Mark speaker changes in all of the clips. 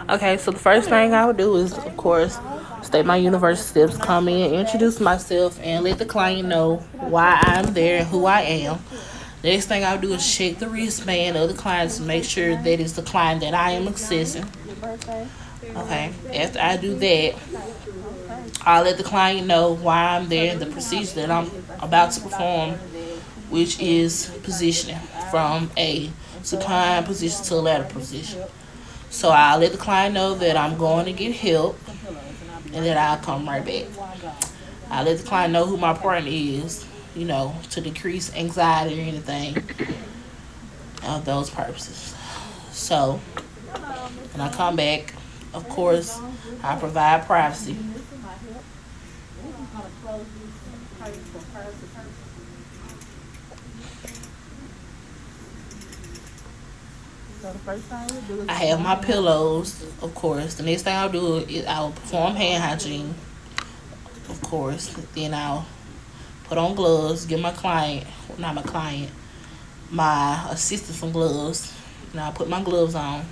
Speaker 1: Okay, so the first thing I would do is, of course, state my universal steps, come in, introduce myself, and let the client know why I'm there and who I am. Next thing I'll do is check the wristband of the client to make sure that it's the client that I am accessing. Okay, after I do that, I'll let the client know why I'm there and the procedure that I'm about to perform, which is positioning from a supine position to a lateral position. So I'll let the client know that I'm going to get help and that I'll come right back. I'll let the client know who my partner is, to decrease anxiety or anything of those purposes. So when I come back, of course, I provide privacy. I have my pillows, of course. The next thing I'll do is I'll perform hand hygiene, of course. Then I'll put on gloves, give my client, not my client, my assistant some gloves. And I'll put my gloves on.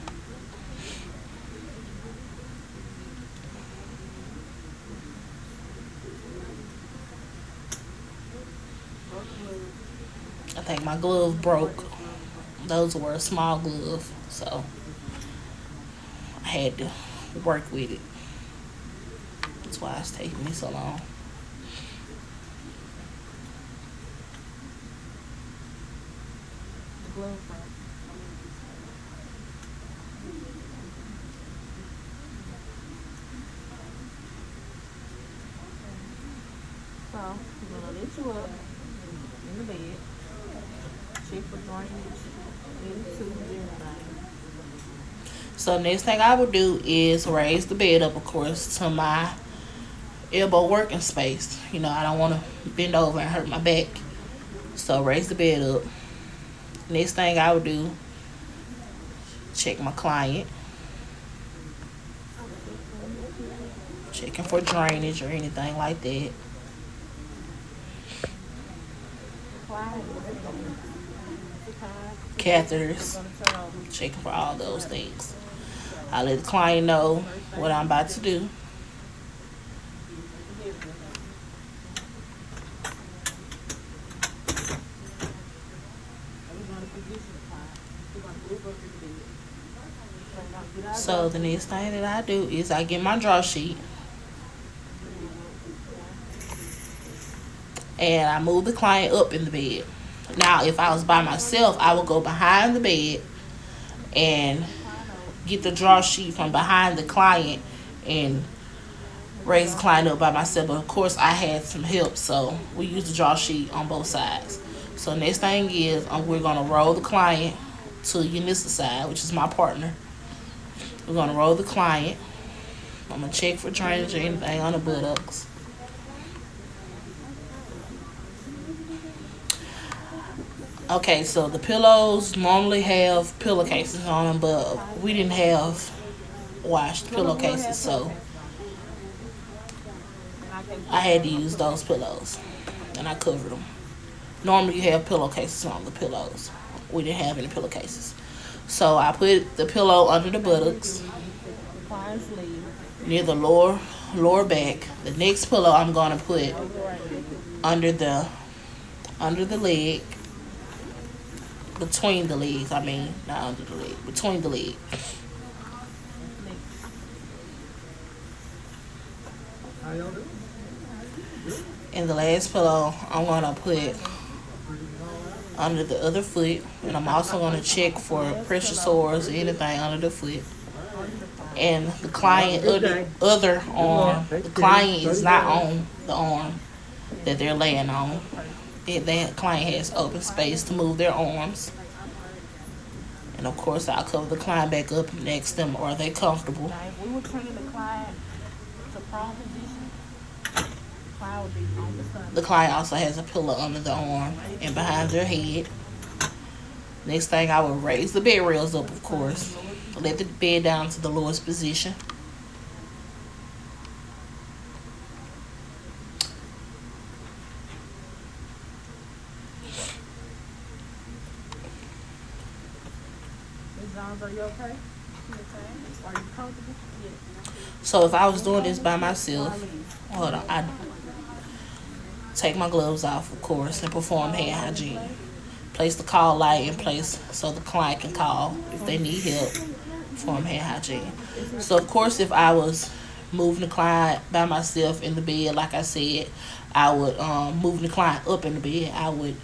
Speaker 1: I think my glove broke. Those were a small glove, so I had to work with it. That's why it's taking me so long. So we're gonna lift you up in the bed. Check for drainage into everything. So next thing I would do is raise the bed up, of course, to my elbow working space. I don't want to bend over and hurt my back. So raise the bed up. Next thing I would do, check my client. Checking for drainage or anything like that. Catheters. Checking for all those things. I let the client know what I'm about to do. So the next thing that I do is I get my draw sheet and I move the client up in the bed. Now, if I was by myself, I would go behind the bed and get the draw sheet from behind the client and raise the client up by myself. But of course, I had some help, so we use the draw sheet on both sides. So next thing is we're gonna roll the client to Eunice's side, which is my partner. We're gonna roll the client. I'm gonna check for drainage or anything on the buttocks. Okay, so the pillows normally have pillowcases on them, but we didn't have washed pillowcases, so I had to use those pillows, and I covered them. Normally, you have pillowcases on the pillows. We didn't have any pillowcases, so I put the pillow under the buttocks, near the lower back. The next pillow I'm gonna put under the leg, between the legs. I mean, not under the leg, between the leg. And the last pillow I'm gonna put under the other foot, and I'm also gonna check for pressure sores or anything under the foot. And the client other arm, the client is not on the arm that they're laying on. The client has open space to move their arms. And of course, I'll cover the client back up and ask them, are they comfortable? We were turning the client to prone position. The client also has a pillow under the arm and behind their head. Next thing, I will raise the bed rails up, of course. Let the bed down to the lowest position. Ms. Jones, are you okay? You okay? So if I was doing this by myself, hold on, I take my gloves off, of course, and perform hand hygiene. Place the call light in place so the client can call if they need help. Perform hand hygiene. So of course, if I was moving the client by myself in the bed, like I said, I would move the client up in the bed. I would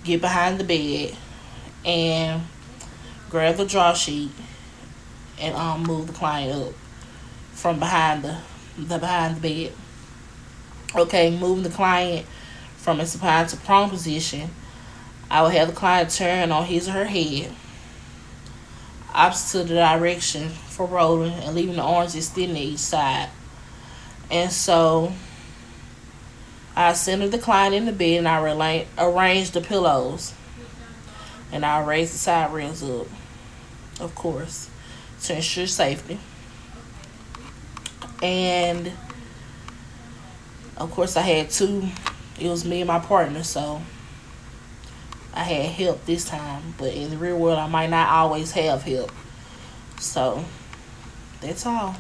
Speaker 1: get behind the bed and grab the draw sheet and move the client up from behind the bed. Okay, moving the client from a supine to prone position. I will have the client turn on his or her head opposite to the direction for rolling and leaving the arms extended each side. And so I center the client in the bed and I arrange the pillows. And I raise the side rails up, of course, to ensure safety. And of course, I had two. It was me and my partner, so I had help this time. But in the real world, I might not always have help. So that's all.